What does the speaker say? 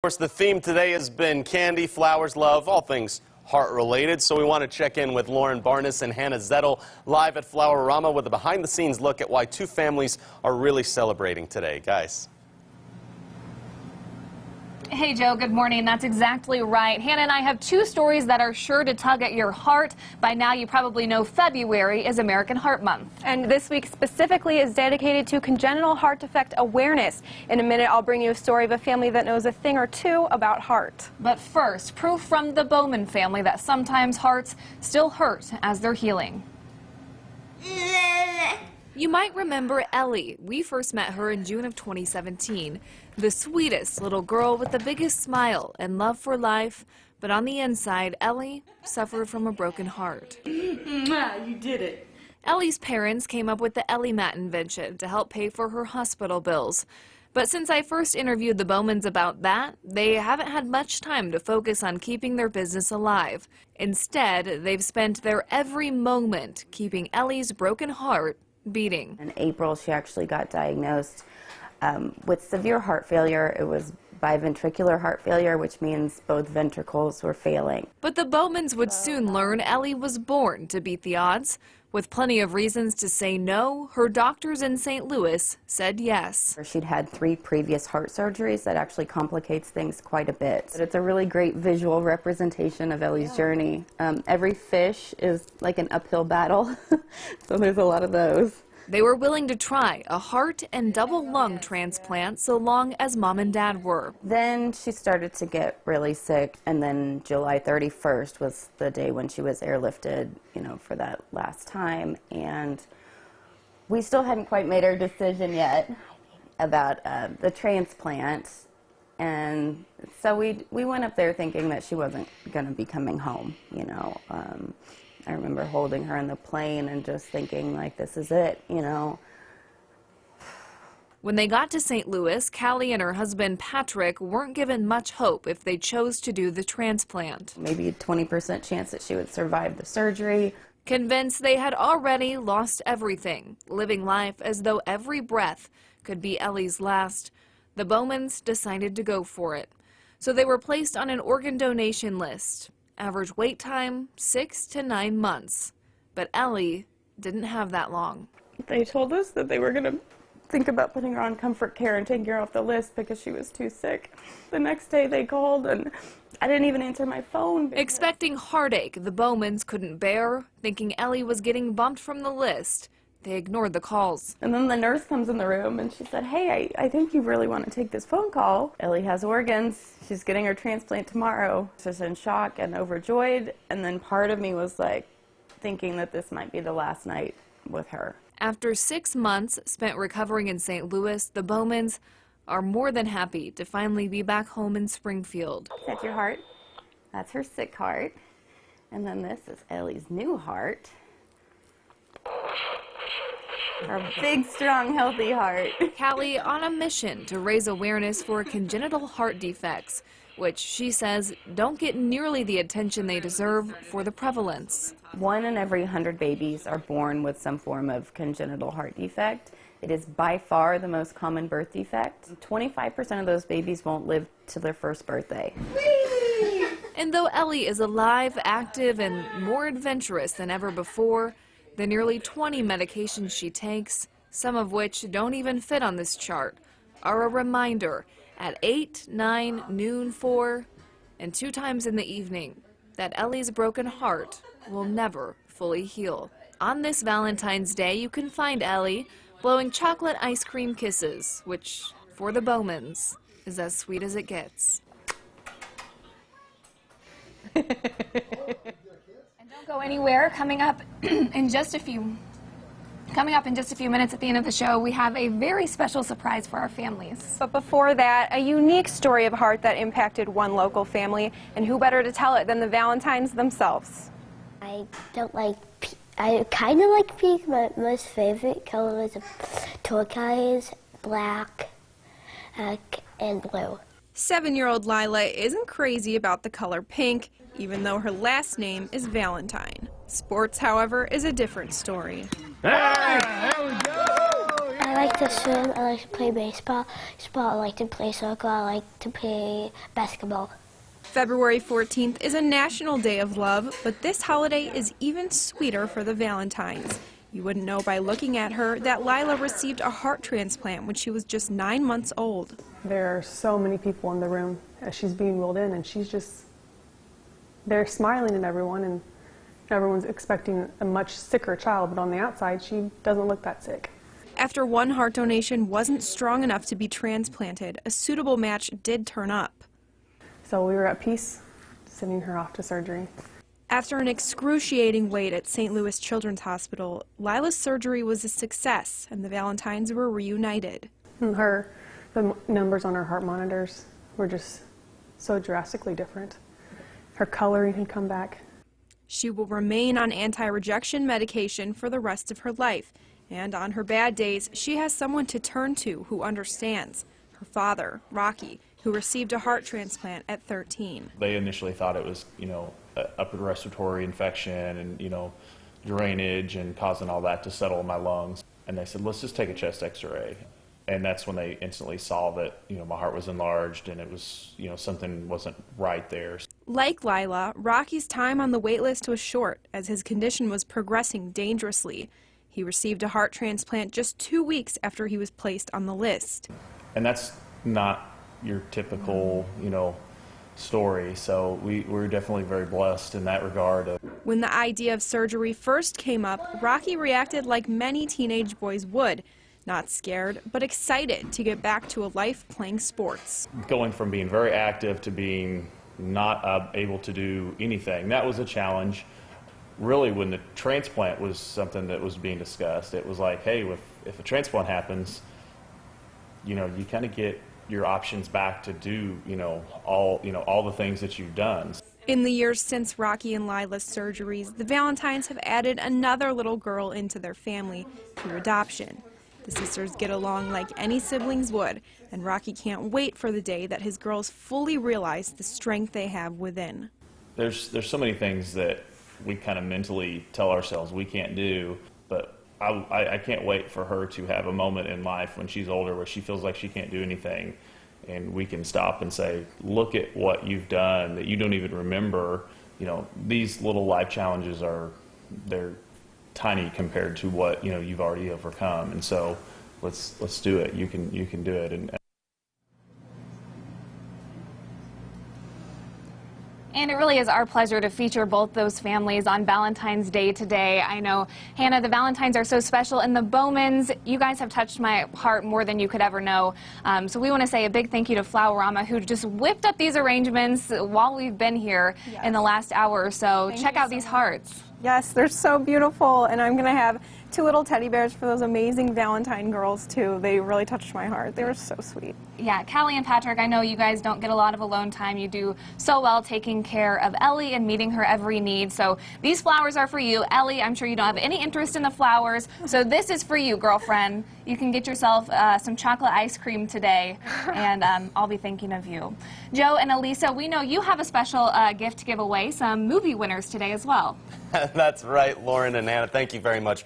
Of course, the theme today has been candy, flowers, love, all things heart-related. So we want to check in with Lauren Barnes and Hannah Zettel live at Flower-Rama with a behind-the-scenes look at why two families are really celebrating today. Guys. Hey, Joe, good morning. That's exactly right. Hannah and I have two stories that are sure to tug at your heart. By now, you probably know February is American Heart Month. And this week specifically is dedicated to congenital heart defect awareness. In a minute, I'll bring you a story of a family that knows a thing or two about heart. But first, proof from the Bowman family that sometimes hearts still hurt as they're healing. You might remember Ellie. We first met her in June of 2017. The sweetest little girl with the biggest smile and love for life. But on the inside, Ellie suffered from a broken heart. You did it. Ellie's parents came up with the Ellie Mat invention to help pay for her hospital bills. But since I first interviewed the Bowmans about that, they haven't had much time to focus on keeping their business alive. Instead, they've spent their every moment keeping Ellie's broken heart beating. In April, she actually got diagnosed with severe heart failure. It was biventricular heart failure, which means both ventricles were failing. But the Bowmans would soon learn Ellie was born to beat the odds. With plenty of reasons to say no, her doctors in St. Louis said yes. She'd had 3 previous heart surgeries. That actually complicates things quite a bit. But it's a really great visual representation of Ellie's journey. Every fish is like an uphill battle, so there's a lot of those. They were willing to try a heart and double lung transplant so long as Mom and Dad were. Then she started to get really sick, and then July 31st was the day when she was airlifted, for that last time. And we still hadn't quite made our decision yet about the transplant. And so we went up there thinking that she wasn't going to be coming home, I remember holding her in the plane and just thinking, like, this is it, When they got to St. Louis, Callie and her husband Patrick weren't given much hope if they chose to do the transplant. Maybe a 20% chance that she would survive the surgery. Convinced they had already lost everything, living life as though every breath could be Ellie's last, the Bowmans decided to go for it. So they were placed on an organ donation list. Average wait time, 6 to 9 months. But Ellie didn't have that long. They told us that they were going to think about putting her on comfort care and taking her off the list because she was too sick. The next day they called and I didn't even answer my phone. Expecting heartache the Bowmans couldn't bear, thinking Ellie was getting bumped from the list, they ignored the calls. And then the nurse comes in the room and she said, hey, I think you really want to take this phone call. Ellie has organs. She's getting her transplant tomorrow. I was in shock and overjoyed. And then part of me was like thinking that this might be the last night with her. After 6 months spent recovering in St. Louis, the Bowmans are more than happy to finally be back home in Springfield. That's your heart. That's her sick heart. And then this is Ellie's new heart. Her big, strong, healthy heart. Callie on a mission to raise awareness for congenital heart defects, which she says don't get nearly the attention they deserve for the prevalence. 1 in every 100 babies are born with some form of congenital heart defect. It is by far the most common birth defect. 25% of those babies won't live to their first birthday. And though Ellie is alive, active, and more adventurous than ever before, the nearly 20 medications she takes, some of which don't even fit on this chart, are a reminder at 8, 9, noon, 4, and 2 times in the evening that Ellie's broken heart will never fully heal. On this Valentine's Day, you can find Ellie blowing chocolate ice cream kisses, which, for the Bowmans, is as sweet as it gets. Go anywhere. Coming up in just a few minutes at the end of the show, we have a very special surprise for our families. But before that, a unique story of heart that impacted one local family, and who better to tell it than the Valentines themselves. I kind of like pink. My most favorite color is turquoise, black, and blue. 7-year-old Lila isn't crazy about the color pink, even though her last name is Valentine. Sports, however, is a different story. Hey, there we go! I like to swim, I like to play baseball, I like to play soccer, I like to play basketball. February 14th is a National Day of Love, but this holiday is even sweeter for the Valentines. You wouldn't know by looking at her that Lila received a heart transplant when she was just 9 months old. There are so many people in the room as she's being wheeled in, and they're smiling at everyone, and everyone's expecting a much sicker child, but on the outside, she doesn't look that sick. After one heart donation wasn't strong enough to be transplanted, a suitable match did turn up. So we were at peace, sending her off to surgery. After an excruciating wait at St. Louis Children's Hospital, Lila's surgery was a success, and the Valentines were reunited. The numbers on her heart monitors were just so drastically different. Her coloring had come back. She will remain on anti-rejection medication for the rest of her life, and on her bad days, she has someone to turn to who understands. Her father, Rocky, who received a heart transplant at 13. They initially thought it was, upper respiratory infection and, drainage and causing all that to settle in my lungs. And they said, let's just take a chest x-ray. And that's when they instantly saw that, my heart was enlarged and it was, something wasn't right there. Like Lila, Rocky's time on the wait list was short as his condition was progressing dangerously. He received a heart transplant just 2 weeks after he was placed on the list. And that's not your typical, story. So we're definitely very blessed in that regard. When the idea of surgery first came up, Rocky reacted like many teenage boys would. Not scared, but excited to get back to a life playing sports. Going from being very active to being not able to do anything, that was a challenge. Really, when the transplant was something that was being discussed, it was like, hey, if a transplant happens, you kind of get your options back to do, all the things that you've done. In the years since Rocky and Lila's surgeries, the Valentines have added another little girl into their family through adoption. The sisters get along like any siblings would, and Rocky can't wait for the day that his girls fully realize the strength they have within. There's so many things that we kind of mentally tell ourselves we can't do, but I can't wait for her to have a moment in life when she's older where she feels like she can't do anything, and we can stop and say, look at what you've done that you don't even remember. These little life challenges they're tiny compared to what you've already overcome, and so let's do it. You can do it. And it really is our pleasure to feature both those families on Valentine's Day today. I know, Hannah, the Valentines are so special, and the Bowmans, you guys have touched my heart more than you could ever know. So we want to say a big thank you to Flower-Rama, who just whipped up these arrangements while we've been here in the last hour or so. Check out these hearts. Yes, they're so beautiful, and I'm going to have 2 little teddy bears for those amazing Valentine girls, too. They really touched my heart. They were so sweet. Yeah, Callie and Patrick, I know you guys don't get a lot of alone time. You do so well taking care of Ellie and meeting her every need. So these flowers are for you. Ellie, I'm sure you don't have any interest in the flowers, so this is for you, girlfriend. You can get yourself some chocolate ice cream today, and I'll be thinking of you. Joe and Elisa, we know you have a special gift to give away, some movie winners today as well. That's right, Lauren and Hannah. Thank you very much